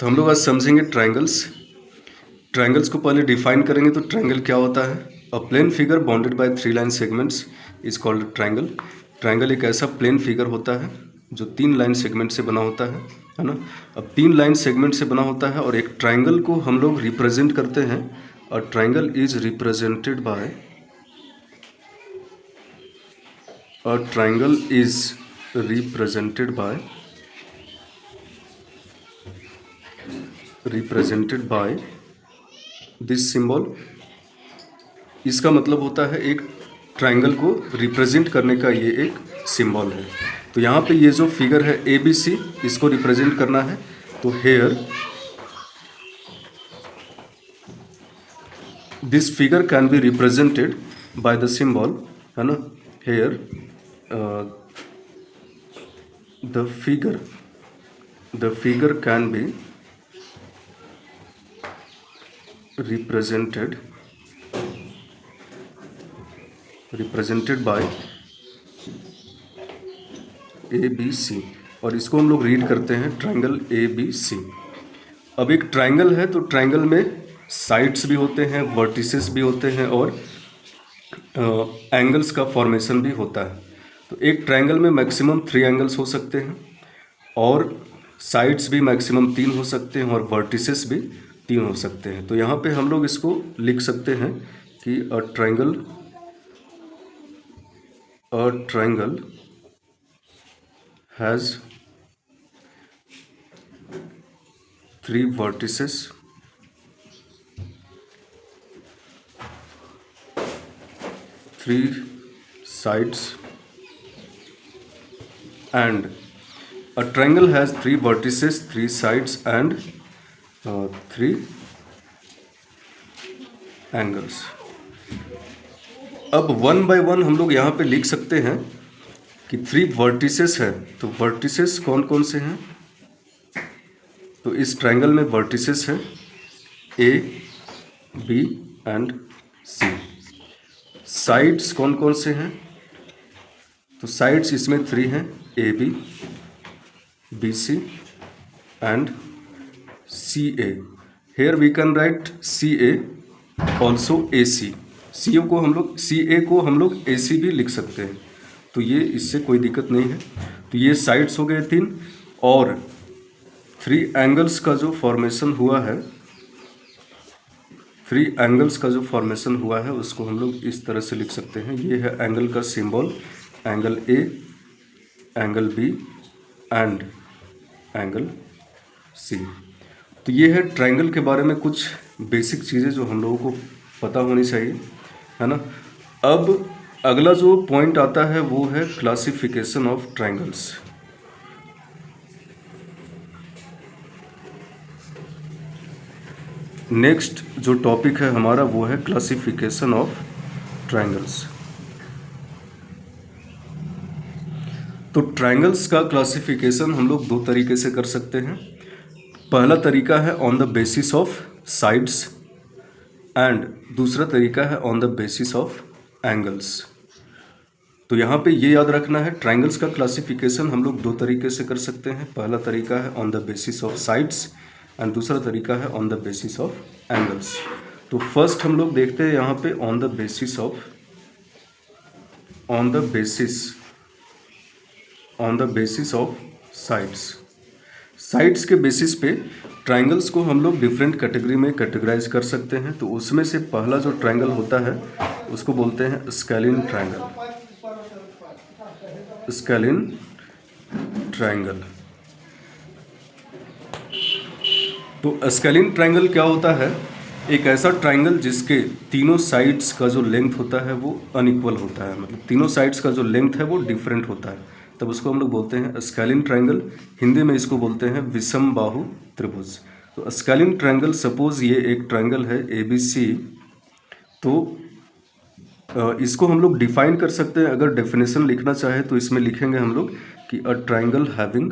तो हम लोग आज समझेंगे ट्रायंगल्स। ट्रायंगल्स को पहले डिफाइन करेंगे। तो ट्रायंगल क्या होता है? A plane figure bounded by 3 line segments is called triangle. Triangle एक ऐसा प्लेन फिगर होता है जो 3 लाइन सेगमेंट से बना होता है ना। अब 3 लाइन सेगमेंट से बना होता है और एक ट्रायंगल को हम लोग रिप्रेजेंट करते हैं। A triangle is represented by a triangle is represented by this symbol. इसका मतलब होता है एक ट्रायंगल को रिप्रेजेंट करने का ये एक सिंबल है। तो यहाँ पे ये जो फिगर है ABC, इसको रिप्रेजेंट करना है। तो here this figure can be represented by the symbol, है ना। Here the figure can be represented by ABC, और इसको हम लोग रीड करते हैं ट्रायंगल ABC। अब एक ट्रायंगल है तो ट्रायंगल में साइड्स भी होते हैं, वर्टिसेस भी होते हैं और एंगल्स का फॉर्मेशन भी होता है। तो एक ट्रायंगल में मैक्सिमम 3 एंगल्स हो सकते हैं और साइड्स भी मैक्सिमम 3 हो सकते हैं और वर्टिसेस भी 3 हो सकते हैं। तो यहाँ पे हम लोग इसको लिख सकते हैं कि a triangle has 3 vertices, 3 sides, and a triangle has 3 vertices, 3 sides and 3 angles. अब 1 by 1 हम लोग यहाँ पे लिख सकते हैं कि 3 वर्टिसेस है। तो वर्टिसेस कौन कौन से हैं? तो इस ट्रायंगल में वर्टिसेस है A, B and C। Sides कौन कौन से हैं? तो साइड्स इसमें 3 हैं, AB, BC and CA। Here we can write CA also AC। CA को हम लोग AC भी लिख सकते हैं। तो ये इससे कोई दिक्कत नहीं है। तो ये साइड्स हो गए 3 और 3 एंगल्स का जो फॉर्मेशन हुआ है उसको हम लोग इस तरह से लिख सकते हैं। ये है एंगल का symbol, angle A, angle B and angle C। तो ये है ट्रायंगल के बारे में कुछ बेसिक चीज़ें जो हम लोगों को पता होनी चाहिए, है ना। अब अगला जो पॉइंट आता है वो है क्लासिफिकेशन ऑफ ट्रायंगल्स। नेक्स्ट जो टॉपिक है हमारा वो है क्लासिफिकेशन ऑफ ट्रायंगल्स। तो ट्रायंगल्स का क्लासिफिकेशन हम लोग 2 तरीके से कर सकते हैं। पहला तरीका है on the basis of sides and दूसरा तरीका है on the basis of angles. तो यहाँ पे ये याद रखना है, ट्रायंगल्स का क्लासिफिकेशन हम लोग 2 तरीके से कर सकते हैं। पहला तरीका है on the basis of sides and दूसरा तरीका है on the basis of angles. तो फर्स्ट हम लोग देखते हैं यहाँ पे on the basis of sides. Sides के बेसिस पे ट्रायंगल्स को हम लोग डिफरेंट कैटेगरी में कैटेगराइज कर सकते हैं। तो उसमें से पहला जो ट्रायंगल होता है उसको बोलते हैं स्केलिन ट्रायंगल। तो स्केलिन ट्रायंगल क्या होता है? एक ऐसा ट्रायंगल जिसके तीनों साइड्स का जो लेंथ होता है वो अनइक्वल होता है, मतलब तीनों साइड्स का जो लेंथ है वो डिफरेंट होता है, तब उसको हम लोग बोलते हैं स्केलिन ट्रायंगल। हिंदी में इसको बोलते हैं विषम बाहु त्रिभुज। तो स्केलिन ट्रायंगल, सपोज ये एक ट्रायंगल है ABC, तो इसको हम लोग डिफाइन कर सकते हैं। अगर डेफिनेशन लिखना चाहे तो इसमें लिखेंगे हम लोग कि a triangle having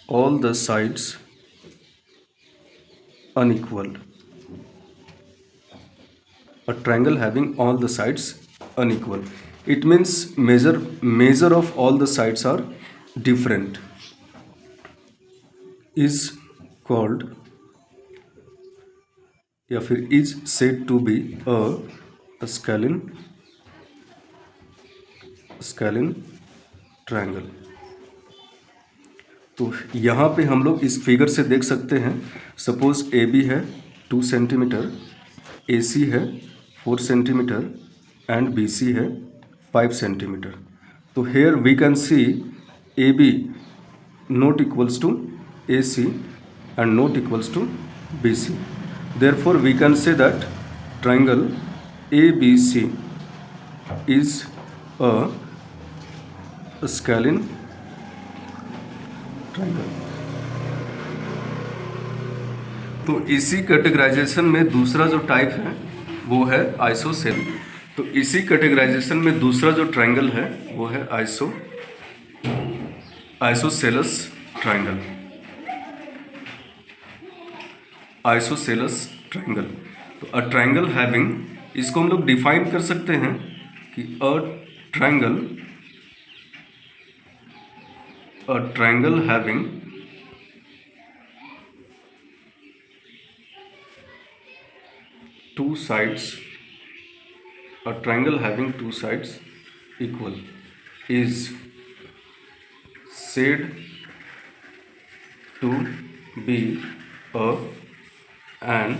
all the sides unequal। a triangle having all the sides unequal. It means measure of all the sides are different is called या फिर is said to be a scalene triangle. तो यहाँ पे हम लोग इस figure से देख सकते हैं, सपोज ए बी है 2 सेंटीमीटर, ए सी है 4 सेंटीमीटर एंड बी सी है 5 सेंटीमीटर. तो here we can see A B not equals to A C and not equals to B C. Therefore, we can say that triangle ABC is a scalene triangle. तो इसी categorisation में दूसरा जो type है वो है ISOCELL. तो इसी कैटेगराइजेशन में दूसरा जो ट्रायंगल है वो है आइसोसेलस ट्रायंगल. Isosceles triangle. तो अ ट्रायंगल हैविंग, इसको हम लोग डिफाइन कर सकते हैं कि a triangle having two sides, a triangle having two sides equal is said to be an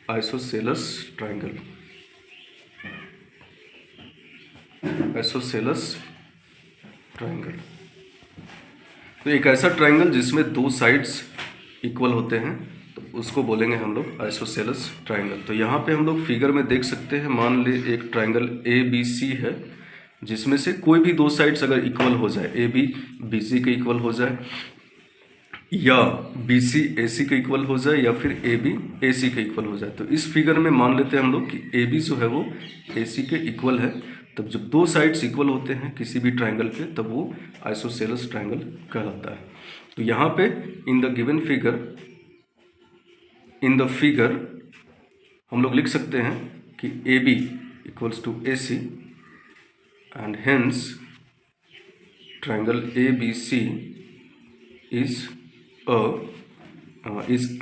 isosceles triangle. Isosceles triangle. तो एक ऐसा ट्रायंगल जिसमें दो साइड्स इक्वल होते हैं तो उसको बोलेंगे हम लोग आइसोसेलस ट्रायंगल. तो यहाँ पे हम लोग फिगर में देख सकते हैं, मान ले एक ट्रायंगल ए बी सी है जिसमें से कोई भी दो साइड्स अगर इक्वल हो जाए, ए बी बी सी के इक्वल हो जाए या बी सी ए सी के इक्वल हो जाए या फिर ए बी ए सी के इक्वल हो जाए. तो इस फिगर में मान लेते हैं हम लोग कि ए बी जो है वो ए सी के इक्वल है. तब जब दो साइड्स इक्वल होते हैं किसी भी ट्रायंगल पे तब वो आइसोसेलस ट्रायंगल कहलाता है. तो यहाँ पे इन द गिवन फिगर हम लोग लिख सकते हैं कि A B equals to A C and hence triangle A B C is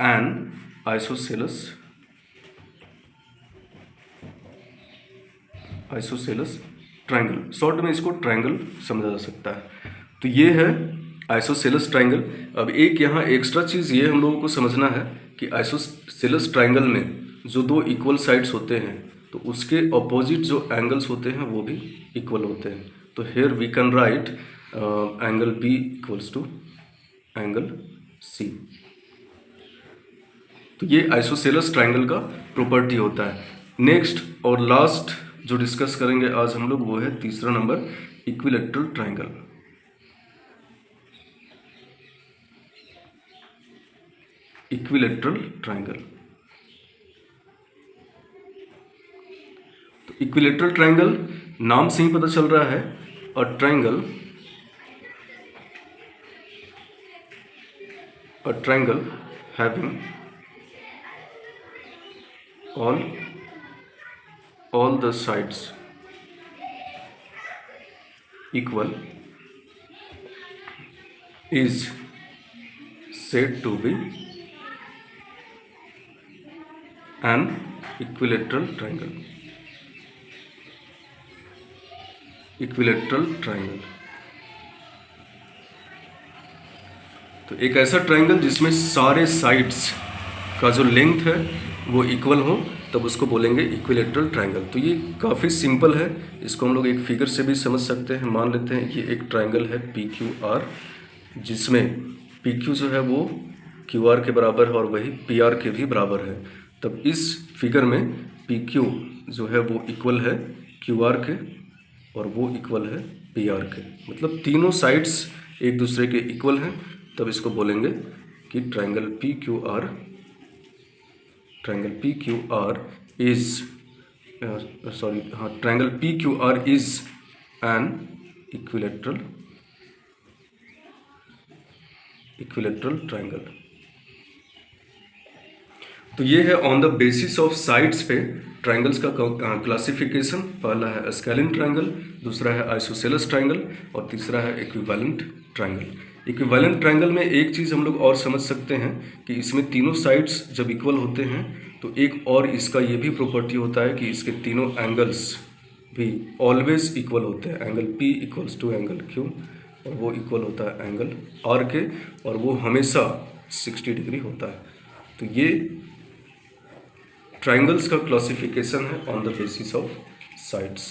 an isosceles triangle. Short में इसको ट्रायंगल समझा जा सकता है. तो ये है आइसोसेलस ट्रायंगल. अब एक यहाँ एक्स्ट्रा चीज़ ये हम लोगों को समझना है कि आइसोसेलस ट्रायंगल में जो दो इक्वल साइड्स होते हैं तो उसके अपोजिट जो एंगल्स होते हैं वो भी इक्वल होते हैं. तो here we can write angle B equals to angle C. तो ये आइसोसेलस ट्रायंगल का प्रॉपर्टी होता है. नेक्स्ट और लास्ट जो डिस्कस करेंगे आज हम लोग वो है तीसरा number, equilateral triangle. Equilateral triangle. तो इक्विलैटरल ट्रायंगल नाम से ही पता चल रहा है, a triangle having all the sides equal is said to be an equilateral triangle. Equilateral triangle. तो एक ऐसा ट्रायंगल जिसमें सारे साइड्स का जो लेंथ है वो इक्वल हो तब उसको बोलेंगे इक्विलैटरल ट्रायंगल. तो ये काफ़ी सिंपल है, इसको हम लोग एक फिगर से भी समझ सकते हैं. मान लेते हैं ये एक ट्रायंगल है पी क्यू आर जिसमें पी क्यू जो है वो क्यू आर के बराबर है और वही पी आर के भी बराबर है. तब इस फिगर में पी क्यू जो है वो इक्वल है क्यू आर के और वो इक्वल है पी आर के, मतलब तीनों साइड्स एक दूसरे के इक्वल हैं. तब इसको बोलेंगे कि triangle P Q R is triangle P Q R is an equilateral triangle. तो ये है on the basis of sides पे ट्रायंगल्स का क्लासिफिकेशन, पहला है स्केलिन ट्रायंगल, दूसरा है आइसोसेलेस ट्रायंगल और तीसरा है इक्विवेलेंट ट्रायंगल। इक्विवेलेंट ट्रायंगल में एक चीज़ हम लोग और समझ सकते हैं कि इसमें तीनों साइड्स जब इक्वल होते हैं तो एक और इसका ये भी प्रॉपर्टी होता है कि इसके तीनों एंगल्स भी ऑलवेज इक्वल होते हैं। Angle P equals to angle Q और वो इक्वल होता है एंगल R के, और वो हमेशा 60 डिग्री होता है। तो ये ट्रायंगल्स का क्लासिफिकेशन है on the basis of sides.